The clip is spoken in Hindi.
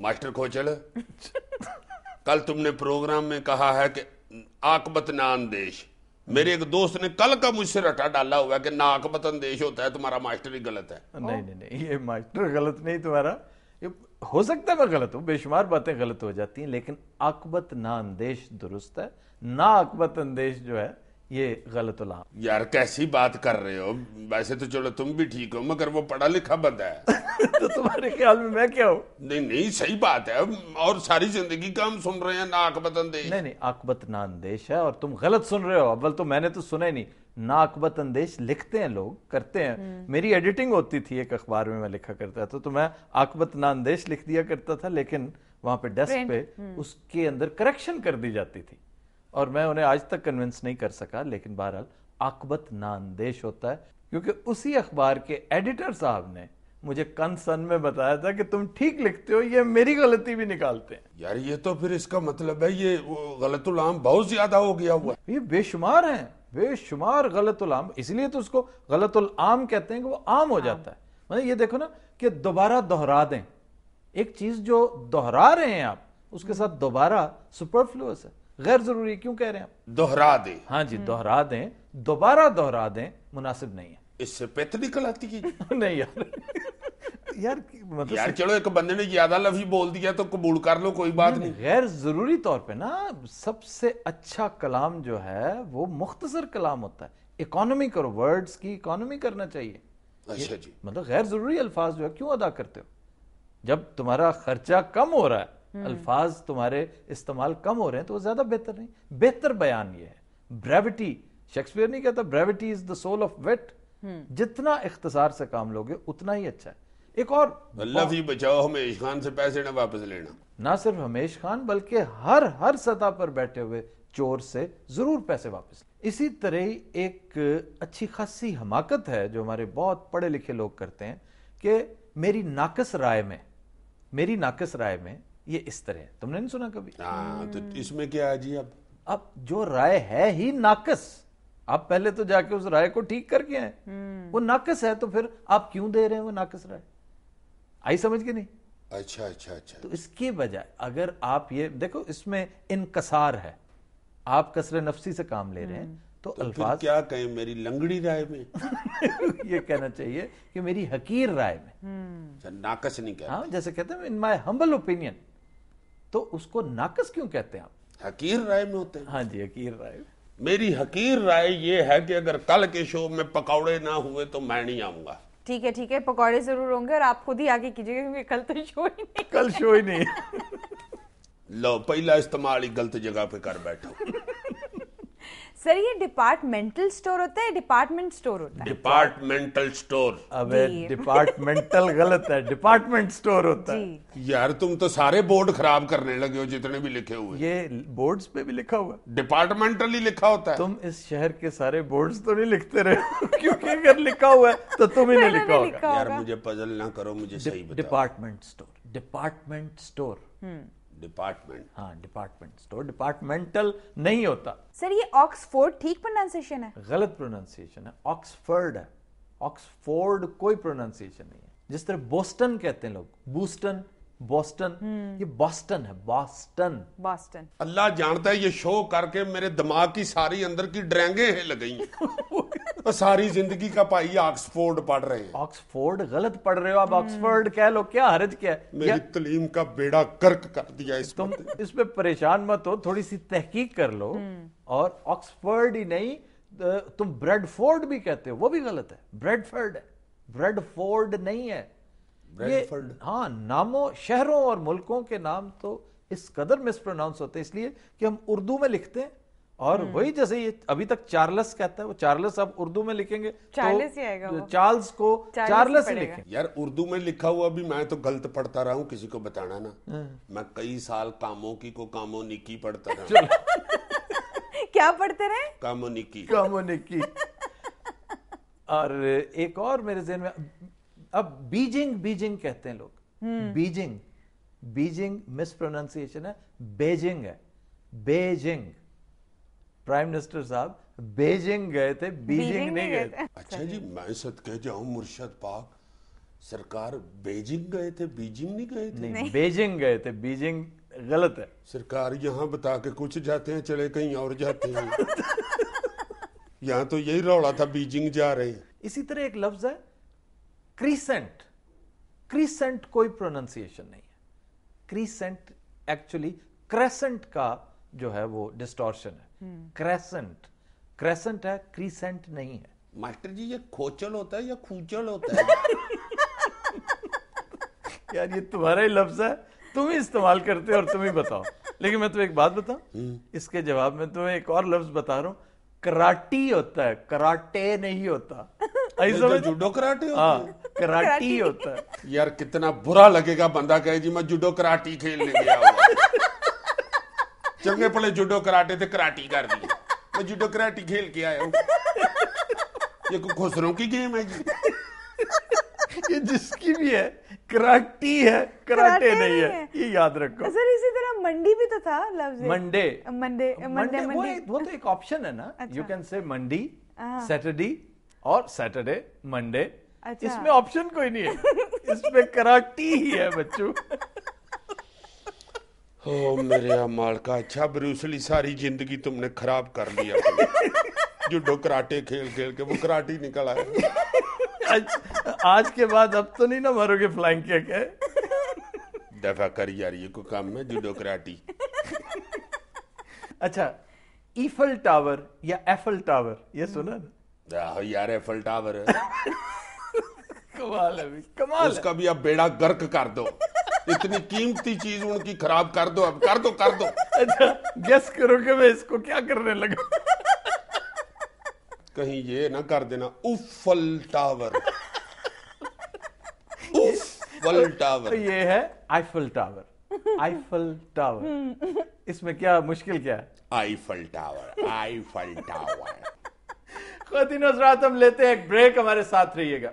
मास्टर खोचड़, कल तुमने प्रोग्राम में कहा है कि आकबत ना अंदेश। मेरे एक दोस्त ने कल का मुझसे रटा डाला हुआ है कि ना आकबत अंदेश होता है, तुम्हारा मास्टर ही गलत है। नहीं नहीं नहीं, ये मास्टर गलत नहीं तुम्हारा, ये हो सकता है मैं गलत हूँ, बेशुमार बातें गलत हो जाती हैं, लेकिन आकबत ना अंदेश दुरुस्त है, ना आकबत अंदेश जो है ये गलत उलाम। यार कैसी बात कर रहे हो, वैसे तो चलो तुम भी ठीक हो, मगर वो पढ़ा लिखा बंदा है। तो तुम्हारे ख्याल में मैं क्या हूँ? नहीं नहीं, सही बात है, और सारी जिंदगी का हम सुन रहे हैं ना आकबत अंदेश। नहीं नहीं, आकबत ना अंदेश है और तुम गलत सुन रहे हो। अव्वल तो मैंने तो सुना ही नहीं। ना आकबत अंदेश लिखते हैं लोग, करते हैं। मेरी एडिटिंग होती थी एक अखबार में, मैं लिखा करता था, तो मैं आकबत ना अंदेश लिख दिया करता था, लेकिन वहां पे डेस्क पे उसके अंदर करेक्शन कर दी जाती थी और मैं उन्हें आज तक कन्विंस नहीं कर सका। लेकिन बहरहाल आकबत ना अंदेश होता है, क्योंकि उसी अखबार के एडिटर साहब ने मुझे कंसन में बताया था कि तुम ठीक लिखते हो, ये मेरी गलती भी निकालते हैं। यार ये तो फिर इसका मतलब है ये गलतुल-आम बहुत ज्यादा हो गया हुआ। ये बेशुमार हैं, बेशुमार गलतुल-आम, इसलिए तो उसको गलतुल-आम कहते हैं कि वो आम हो जाता है। मतलब ये देखो ना कि दोबारा दोहरा दें एक चीज जो दोहरा रहे हैं आप, उसके साथ दोबारा सुपरफ्लुअस है, गैर जरूरी। क्यों कह रहे हैं आप? दोहरा दे। हाँ जी, दोहरा दें, दोबारा दोहरा दें मुनासिब नहीं है। इससे पेत निकल आती है। नहीं यार, यार मतलब यार चलो एक बंदे ने ज्यादा लफ्ज बोल दिया तो कबूल कर लो, कोई बात नहीं। गैर जरूरी तौर पे ना सबसे अच्छा कलाम जो है वो मुख्तसर कलाम होता है। इकोनॉमी करो, वर्ड्स की इकोनॉमी करना चाहिए। अच्छा जी, मतलब गैर जरूरी अल्फाज जो है क्यों अदा करते हो? जब तुम्हारा खर्चा कम हो रहा है, अल्फाज तुम्हारे इस्तेमाल कम हो रहे हैं, तो वो ज्यादा बेहतर नहीं। बेहतर बयान ये है, ब्रेविटी। शेक्सपियर नहीं कहता brevity is the soul of wit. जितना इख्तिसार से काम लोगे उतना ही अच्छा है। एक और, अल्लाह भी बचाओ हमेश खान से पैसे ना वापस लेना। ना सिर्फ हमेश खान बल्कि हर सतह पर बैठे हुए चोर से जरूर पैसे वापस। इसी तरह ही एक अच्छी खासी हमाकत है जो हमारे बहुत पढ़े लिखे लोग करते हैं कि मेरी नाकस राय में ये इस तरह है। तुमने नहीं सुना कभी? हाँ, तो इसमें क्या है जी? अब जो राय है ही नाकस, आप पहले तो जाके उस राय को ठीक करके आए। वो नाकस है तो फिर आप क्यों दे रहे हैं वो नाकस राय? आई समझ के नहीं? अच्छा अच्छा अच्छा। तो इसके बजाय अगर आप ये देखो, इसमें इनकसार है, आप कसरे नफसी से काम ले रहे हैं, तो अल्फाज क्या कहें मेरी लंगड़ी राय में? ये कहना चाहिए कि मेरी हकीर राय में। नाकस नहीं कहते। हाँ, जैसे कहते हैं इन माय हम्बल ओपिनियन, तो उसको नाकस क्यों कहते हैं आप? हकीर राय में होते हैं। हाँ जी, हकीर राय। मेरी हकीर राय ये है कि अगर कल के शो में पकौड़े ना हुए तो मैं नहीं आऊंगा। ठीक है, पकौड़े जरूर होंगे और आप खुद ही आगे कीजिएगा क्योंकि कल तो शो ही नहीं। कल शो ही नहीं। लो पहला इस्तेमाल ही गलत जगह पे कर बैठो। सर ये डिपार्टमेंटल स्टोर होता है, डिपार्टमेंट स्टोर होता है? Departmental store. अबे डिपार्टमेंटल गलत है, डिपार्टमेंट स्टोर होता है। यार तुम तो सारे बोर्ड खराब करने लगे हो जितने भी लिखे हुए। ये बोर्ड्स पे भी लिखा हुआ है, डिपार्टमेंटल ही लिखा होता है। तुम इस शहर के सारे बोर्ड्स तो नहीं लिखते रहे क्योंकि अगर लिखा हुआ है तो तुम ही नहीं लिखा होगा। यार मुझे पजल ना करो, मुझे सही बताओ। Department store, department store, department. हाँ डिपार्टमेंट स्टोर, डिपार्टमेंटल नहीं होता। सर ये ऑक्सफोर्ड ठीक प्रोनाउंसिएशन है? गलत प्रोनाउंसिएशन है, ऑक्सफोर्ड है। ऑक्सफोर्ड कोई प्रोनाउंसिएशन नहीं है। जिस तरह बोस्टन कहते हैं लोग, बूस्टन, बॉस्टन, ये बॉस्टन है, बॉस्टन। अल्लाह जानता है ये शो करके मेरे दिमाग की सारी अंदर की ड्रैंगे हिल गई। और सारी जिंदगी का भाई ऑक्सफोर्ड पढ़ रहे हैं। ऑक्सफोर्ड गलत पढ़ रहे हो आप, ऑक्सफोर्ड कह लो, क्या हर्ज क्या है? मेरी तलीम का बेड़ा गर्क कर दिया इस तुम इस पे परेशान मत हो, थोड़ी सी तहकीक कर लो। और ऑक्सफोर्ड ही नहीं, तुम ब्रेडफोर्ड भी कहते हो, वो भी गलत है। ब्रेडफोर्ड है, ब्रेडफोर्ड नहीं है। ब्रेडफोर्ड। हाँ, नामों, शहरों और मुल्कों के नाम तो इस कदर मिसप्रोनाउंस होते हैं इसलिए कि हम उर्दू में लिखते हैं। और वही जैसे ये अभी तक चार्ल्स कहता है, वो चार्ल्स अब उर्दू में लिखेंगे चार्ल्स ही आएगा, तो चार्ल्स को चार्ल्स ही लिखेंगे। यार उर्दू में लिखा हुआ भी मैं तो गलत पढ़ता रहा हूँ, किसी को बताना ना। मैं कई साल कामों की को कामों निकी पढ़ता रहा। क्या पढ़ते रहे? कामों निकी। और एक और मेरे ज़हन में, अब बीजिंग कहते हैं लोग। बीजिंग मिसप्रोनाउंसिएशन है, बेजिंग है, बेजिंग। प्राइम मिनिस्टर साहब बेजिंग गए थे, बीजिंग नहीं गए थे। अच्छा जी, मैं सदके जाऊं मुर्शद पाक, सरकार बीजिंग गए थे, बीजिंग नहीं गए थे? नहीं, बीजिंग गए थे, बीजिंग गलत है। सरकार यहाँ बता के कुछ जाते हैं, चले कहीं और जाते हैं। यहाँ तो यही रौला था, बीजिंग जा रहे हैं। इसी तरह एक लफ्ज है क्रीसेंट। क्रीसेंट कोई प्रोनाउंसिएशन नहीं है। क्रीसेंट एक्चुअली क्रेसेंट का जो है वो डिस्टॉर्शन है। क्रेसेंट, क्रेसेंट है, क्रीसेंट नहीं है। मास्टर जी ये खोचल होता है या खूचल होता है? यार ये तुम्हारा ही लफ्ज है, तुम ही इस्तेमाल करते हो और तुम ही बताओ। लेकिन मैं तुम्हें एक बात बताऊं, इसके जवाब में तुम्हें एक और लफ्ज बता रहा हूं, कराटी होता है, कराटे नहीं होता। तो जूडो कराटे होता है? कराटी होता है। यार कितना बुरा लगेगा बंदा कहे जी मैं जूडो कराटी खेलने गया हुआ। चंगे पड़े जूडो कराटे थे, कराटी कर दी, मैं जूडो कराटी खेल के आया हूँ। ये कोई खुसरों की गेम है जी? ये जिसकी भी है कराटी है, कराटे नहीं है, ये याद रखो। सर इसी तरह मंडी भी तो था लफ्ज। मंडे, मंडे, मंडे, मंडे वो तो एक ऑप्शन है ना। अच्छा। You can say Mandi, Saturday और सैटरडे, मंडे। अच्छा। इसमें ऑप्शन कोई नहीं है, इसमें कराटी ही है बच्चों। ओ मेरे अमाल का, अच्छा ब्रूसली सारी जिंदगी तुमने खराब कर लिया। जूडो कराटे खेल खेल के वो कराटी निकल आया। आज के बाद अब तो नहीं ना मारोगे फ्लाइंग किक है? दफा कर यार, ये कोई काम है जूडो कराटी? अच्छा, ईफल टावर या एफल टावर, ये सुना ना? यार एफल टावर कमाल है, कमाल। उसका भी अब बेड़ा गर्क कर दो। इतनी कीमती चीज उनकी खराब कर दो, अब कर दो, कर दो। अच्छा गेस करो कि मैं इसको क्या करने लगा। कहीं ये ना कर देना उफल टावर। उफल टावर। ये है आईफल टावर। आईफल टावर, इसमें क्या मुश्किल क्या है? Eiffel tower, Eiffel tower. ख़वातीन हज़रात, हम लेते हैं एक ब्रेक, हमारे साथ रहिएगा।